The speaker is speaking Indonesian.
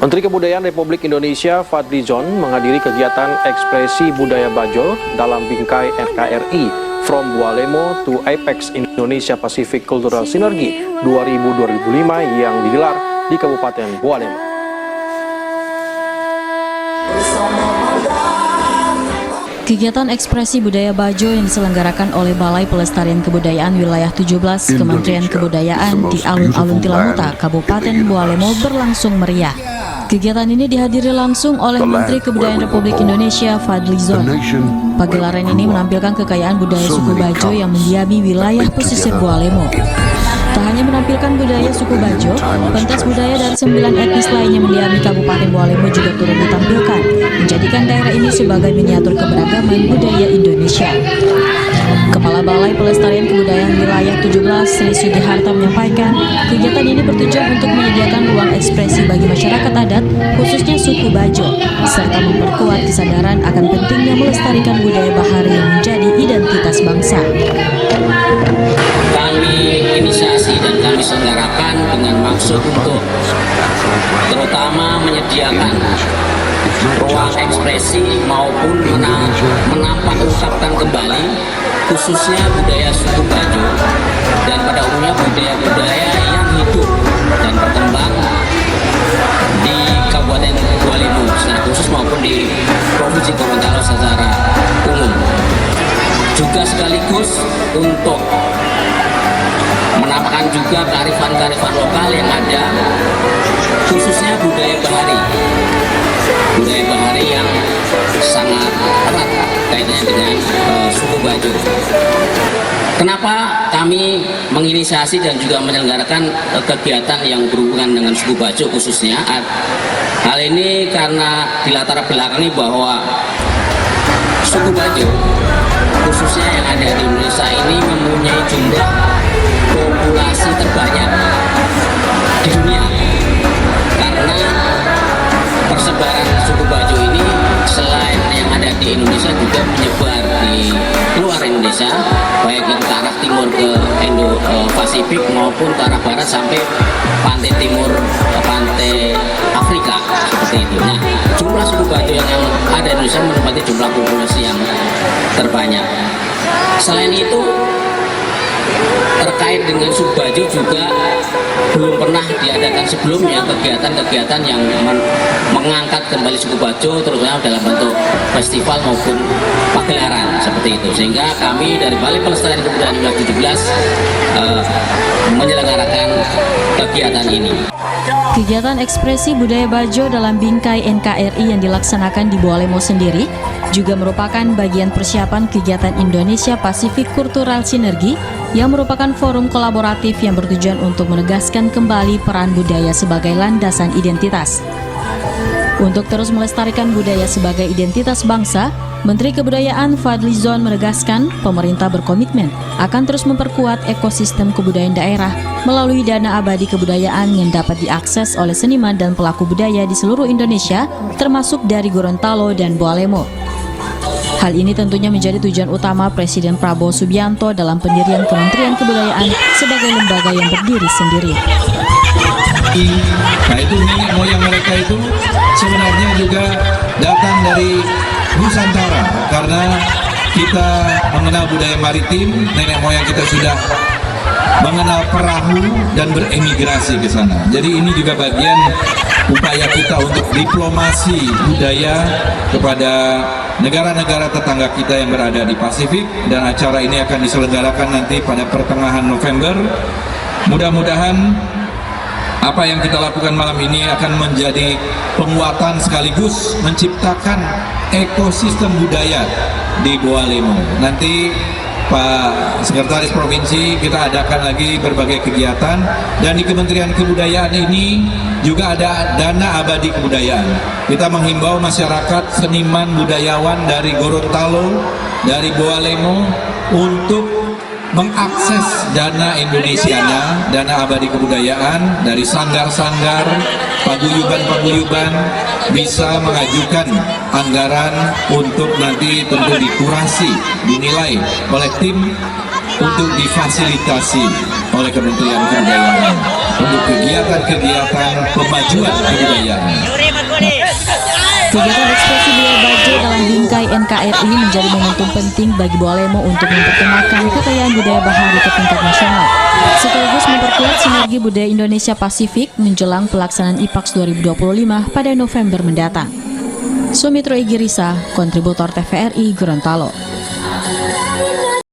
Menteri Kebudayaan Republik Indonesia Fadlizon menghadiri kegiatan ekspresi budaya Bajo dalam bingkai NKRI From Bualemo to Apex Indonesia Pacific Cultural Synergy 2000-2005 yang digelar di Kabupaten Bualemo. Kegiatan ekspresi budaya Bajo yang diselenggarakan oleh Balai Pelestarian Kebudayaan Wilayah 17 Kementerian Kebudayaan di Alun-Alun Tilahuta, Kabupaten Bualemo berlangsung meriah. Kegiatan ini dihadiri langsung oleh Menteri Kebudayaan Republik Indonesia Fadlizon. Pagelaran ini menampilkan kekayaan budaya suku Bajo yang mendiami wilayah pesisir Bualemo. Tak hanya menampilkan budaya suku Bajo, pentas budaya dari 9 etnis lainnya mendiami Kabupaten Bualemo juga turut ditampilkan, menjadikan daerah ini sebagai miniatur keberagaman budaya Indonesia. Kepala Balai Pelestarian Kebudayaan Wilayah 17 Sri Sugiharto menyampaikan, kegiatan ini bertujuan untuk menyediakan ruang ekspresi bagi masyarakat adat, khususnya suku Bajo, serta memperkuat kesadaran akan pentingnya melestarikan budaya bahari yang menjadi identitas bangsa. Kami inisiasi dan kami selenggarakan dengan maksud untuk terutama menyediakan ruang ekspresi maupun menampakkan kembali khususnya budaya suku Bajo dan pada umumnya budaya-budaya yang hidup dan berkembang di Kabupaten Bualemo secara khusus maupun di Provinsi Gorontalo secara umum. Juga sekaligus untuk menampakkan juga kearifan-kearifan lokal yang ada, khususnya budaya bahari yang sangat erat kaitannya dengan suku Bajo. Kenapa kami menginisiasi dan juga menyelenggarakan kegiatan yang berhubungan dengan suku Bajo khususnya? Hal ini karena dilatar belakangi bahwa suku Bajo khususnya yang ada di Indonesia ini mempunyai jumlah populasi terbanyak di dunia, karena persebaran suku Bajo ini selain yang ada di Indonesia juga menyebar di luar Indonesia, baik itu ke arah timur ke Indo-Pasifik maupun ke arah barat sampai pantai timur pantai Afrika seperti itu. Nah, jumlah suku Bajo yang ada di Indonesia menempati jumlah populasi yang terbanyak. Selain itu, terkait dengan suku Bajo juga belum pernah diadakan sebelumnya kegiatan-kegiatan yang mengangkat kembali suku Bajo, terutama dalam bentuk festival maupun pagelaran seperti itu. Sehingga kami dari Balai Pelestarian Kebudayaan Wilayah 17 menyelenggarakan kegiatan ini. Kegiatan ekspresi budaya Bajo dalam bingkai NKRI yang dilaksanakan di Bualemo sendiri juga merupakan bagian persiapan kegiatan Indonesia Pacific Cultural Synergy yang merupakan forum kolaboratif yang bertujuan untuk menegaskan kembali peran budaya sebagai landasan identitas. Untuk terus melestarikan budaya sebagai identitas bangsa, Menteri Kebudayaan Fadlizon menegaskan pemerintah berkomitmen akan terus memperkuat ekosistem kebudayaan daerah melalui dana abadi kebudayaan yang dapat diakses oleh seniman dan pelaku budaya di seluruh Indonesia, termasuk dari Gorontalo dan Bualemo. Hal ini tentunya menjadi tujuan utama Presiden Prabowo Subianto dalam pendirian Kementerian Kebudayaan sebagai lembaga yang berdiri sendiri. Nah, itu nenek moyang mereka itu sebenarnya juga datang dari Nusantara, karena kita mengenal budaya maritim, nenek moyang kita sudah mengenal perahu dan beremigrasi ke sana. Jadi ini juga bagian upaya kita untuk diplomasi budaya kepada negara-negara tetangga kita yang berada di Pasifik, dan acara ini akan diselenggarakan nanti pada pertengahan November. Mudah-mudahan apa yang kita lakukan malam ini akan menjadi penguatan sekaligus menciptakan ekosistem budaya di Bualemo. Nanti Pak Sekretaris Provinsi, kita adakan lagi berbagai kegiatan, dan di Kementerian Kebudayaan ini juga ada dana abadi kebudayaan. Kita menghimbau masyarakat seniman budayawan dari Gorontalo, dari Bualemo untuk mengakses dana Indonesianya, dana abadi kebudayaan dari sanggar-sanggar, paguyuban-paguyuban, bisa mengajukan anggaran untuk nanti tentu dikurasi, dinilai oleh tim untuk difasilitasi oleh Kementerian Kebudayaan untuk kegiatan-kegiatan pemajuan kebudayaan. Kegiatan ekspresi budaya Bajo dalam bingkai NKRI menjadi momentum penting bagi Bualemo untuk memperkenalkan kekayaan budaya bahari ke tingkat nasional, sekaligus memperkuat sinergi budaya Indonesia Pasifik menjelang pelaksanaan IPAX 2025 pada November mendatang. Sumitro Egi Risa, kontributor TVRI Gorontalo.